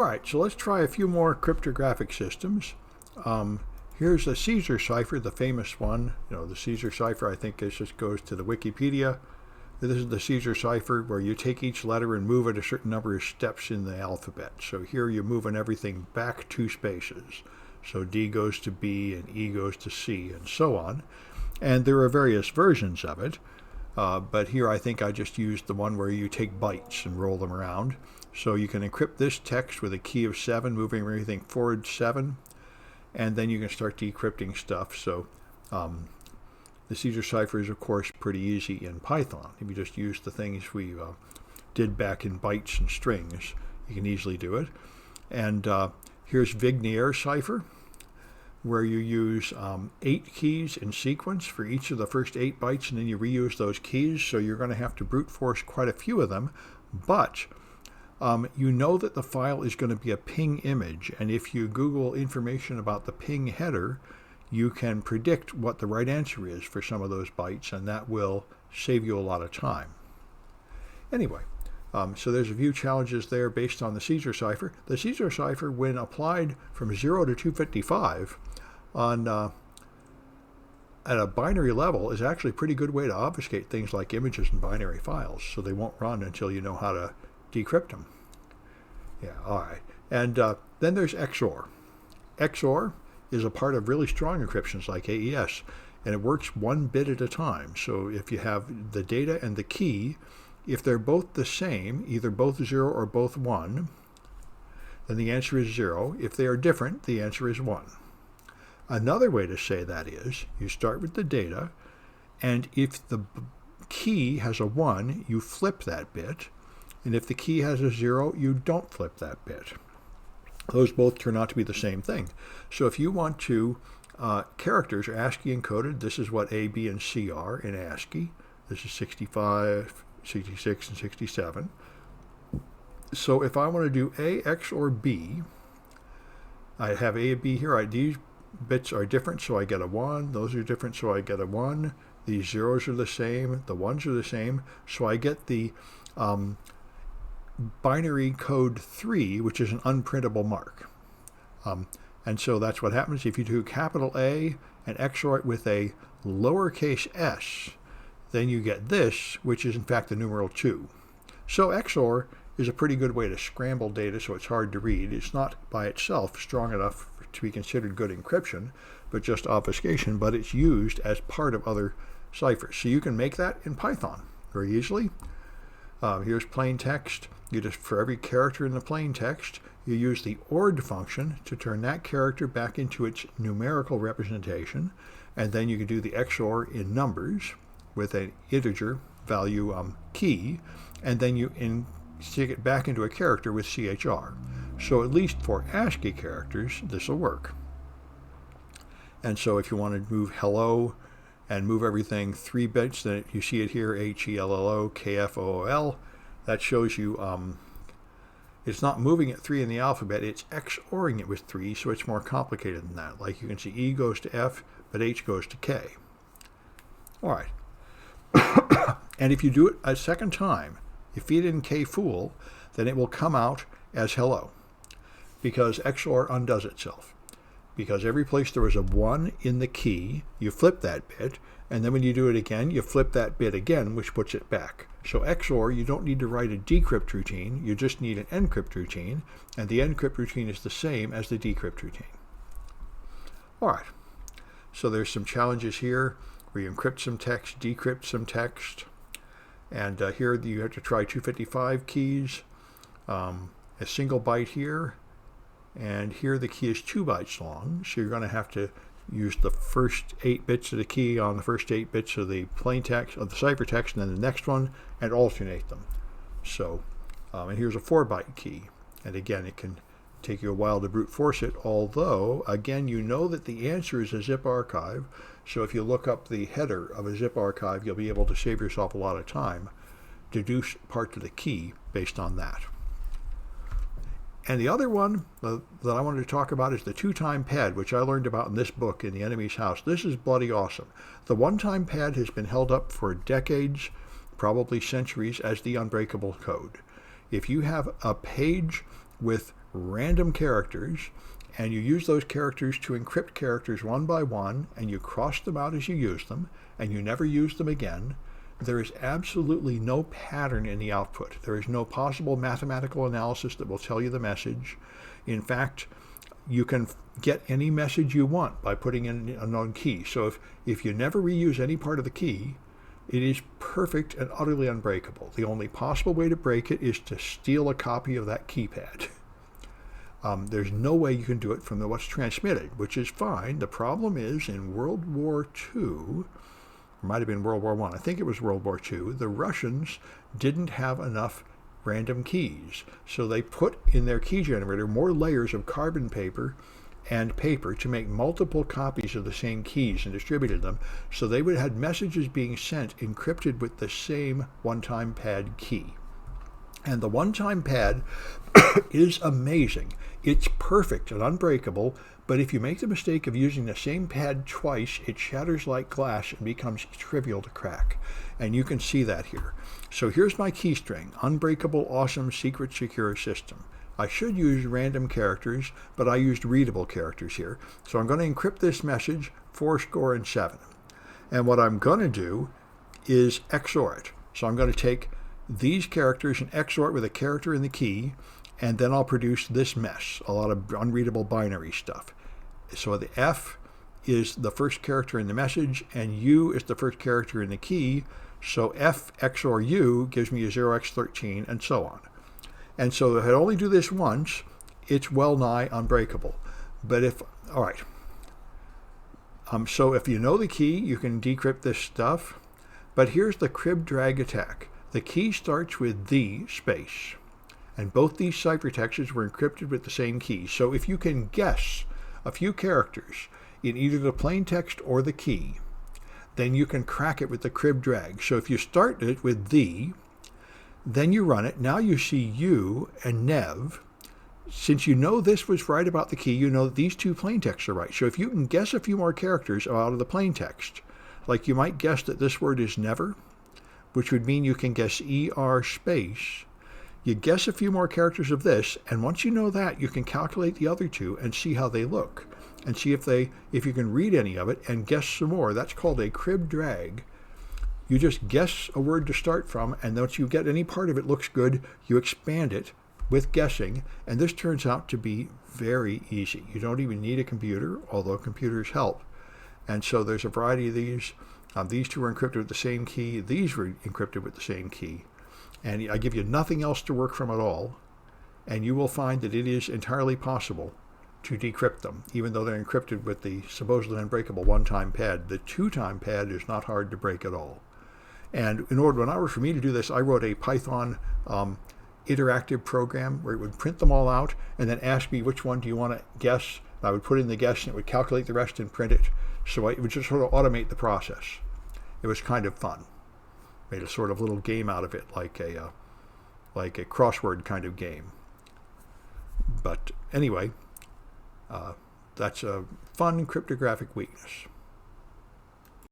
All right, so let's try a few more cryptographic systems. Here's the Caesar cipher, the famous one. The Caesar cipher, I think it just goes to the Wikipedia. This is the Caesar cipher where you take each letter and move it a certain number of steps in the alphabet. So here you're moving everything back 2 spaces. So D goes to B and E goes to C and so on. And there are various versions of it. But here I think I just used the one where you take bytes and roll them around. So you can encrypt this text with a key of 7, moving everything forward 7. And then you can start decrypting stuff. So the Caesar cipher is, of course, pretty easy in Python. If you just use the things we did back in bytes and strings, you can easily do it. And here's Vignere cipher, where you use 8 keys in sequence for each of the first 8 bytes, and then you reuse those keys. So you're going to have to brute force quite a few of them. But you know that the file is going to be a ping image, and if you Google information about the ping header, you can predict what the right answer is for some of those bytes, and that will save you a lot of time. Anyway, so there's a few challenges there based on the Caesar cipher. The Caesar cipher, when applied from 0 to 255 on at a binary level, is actually a pretty good way to obfuscate things like images and binary files, so they won't run until you know how to decrypt them. Yeah, all right. And then there's XOR. XOR is a part of really strong encryptions like AES, and it works 1 bit at a time. So if you have the data and the key, if they're both the same, either both 0 or both 1, then the answer is 0. If they are different, the answer is 1. Another way to say that is, you start with the data, and if the key has a 1, you flip that bit. And if the key has a 0, you don't flip that bit. Those both turn out to be the same thing. So if you want to, characters are ASCII encoded. This is what A, B, and C are in ASCII. This is 65, 66, and 67. So if I want to do A, X, or B, I have A and B here. These bits are different, so I get a 1. Those are different, so I get a 1. These zeros are the same. The 1s are the same. So I get the binary code 3, which is an unprintable mark. And so that's what happens if you do capital A and XOR it with a lowercase s, then you get this, which is in fact the numeral 2. So XOR is a pretty good way to scramble data so it's hard to read. It's not by itself strong enough to be considered good encryption, but just obfuscation, but it's used as part of other ciphers. So you can make that in Python very easily. Here's plain text. You just, for every character in the plain text, you use the ORD function to turn that character back into its numerical representation, and then you can do the XOR in numbers with an integer value key, and then you stick it back into a character with CHR. So at least for ASCII characters, this will work. And so if you want to move hello and move everything 3 bits, then you see it here, HELLO, KFOOL. That shows you it's not moving it 3 in the alphabet, it's XORing it with 3, so it's more complicated than that. Like you can see E goes to F, but H goes to K. All right. And if you do it a second time, you feed in K fool, then it will come out as hello, because XOR undoes itself. Because every place there was a 1 in the key, you flip that bit, and then when you do it again, you flip that bit again, which puts it back. So XOR, you don't need to write a decrypt routine, you just need an encrypt routine, and the encrypt routine is the same as the decrypt routine. All right, so there's some challenges here where you encrypt some text, decrypt some text, and here you have to try 255 keys, a single byte here, and here the key is 2 bytes long, so you're going to have to use the first 8 bits of the key on the first 8 bits of the plain text, of the ciphertext, and then the next one, and alternate them. So, and here's a 4-byte key, and again, it can take you a while to brute force it, although, again, you know that the answer is a zip archive, so if you look up the header of a zip archive, you'll be able to save yourself a lot of time, deduce part of the key based on that. And the other one that I wanted to talk about is the TwoTime Pad, which I learned about in this book, In the Enemy's House. This is bloody awesome. The one-time pad has been held up for decades, probably centuries, as the unbreakable code. If you have a page with random characters, and you use those characters to encrypt characters one by one, and you cross them out as you use them, and you never use them again, there is absolutely no pattern in the output. There is no possible mathematical analysis that will tell you the message. In fact, you can get any message you want by putting in a known key. So if you never reuse any part of the key, it is perfect and utterly unbreakable. The only possible way to break it is to steal a copy of that keypad. There's no way you can do it from what's transmitted, which is fine. The problem is in World War II, it might have been World War I, I think it was World War II, the Russians didn't have enough random keys. So they put in their key generator more layers of carbon paper and paper to make multiple copies of the same keys and distributed them. So they would have had messages being sent encrypted with the same one-time pad key. And the one-time pad is amazing. It's perfect and unbreakable, but if you make the mistake of using the same pad twice, it shatters like glass and becomes trivial to crack. And you can see that here. So here's my key string: unbreakable, awesome, secret, secure system. I should use random characters, but I used readable characters here. So I'm going to encrypt this message 407. And what I'm going to do is XOR it. So I'm going to take these characters and XOR it with a character in the key, and then I'll produce this mess, a lot of unreadable binary stuff. So the F is the first character in the message, and U is the first character in the key. So F XOR U gives me a 0x13, and so on. And so if I only do this once, it's well nigh unbreakable. But all right. So if you know the key, you can decrypt this stuff. But here's the crib drag attack. The key starts with the space. And both these ciphertexts were encrypted with the same key. So if you can guess a few characters in either the plain text or the key, then you can crack it with the crib drag. So if you start it with the, then you run it. Now you see U and Nev. Since you know this was right about the key, you know that these two plain texts are right. So if you can guess a few more characters out of the plain text, like you might guess that this word is never, which would mean you can guess ER space. You guess a few more characters of this, and once you know that, you can calculate the other two and see how they look, and see if you can read any of it and guess some more. That's called a crib drag. You just guess a word to start from, and once you get any part of it looks good, you expand it with guessing, and this turns out to be very easy. You don't even need a computer, although computers help. And so there's a variety of these. These two were encrypted with the same key. These were encrypted with the same key. And I give you nothing else to work from at all, and you will find that it is entirely possible to decrypt them, even though they're encrypted with the supposedly unbreakable one-time pad. The two-time pad is not hard to break at all. And in order for me to do this, I wrote a Python interactive program where it would print them all out and then ask me which one do you want to guess. I would put in the guess, and it would calculate the rest and print it. So it would just sort of automate the process. It was kind of fun. Made a sort of little game out of it, like a crossword kind of game. But anyway, that's a fun cryptographic weakness.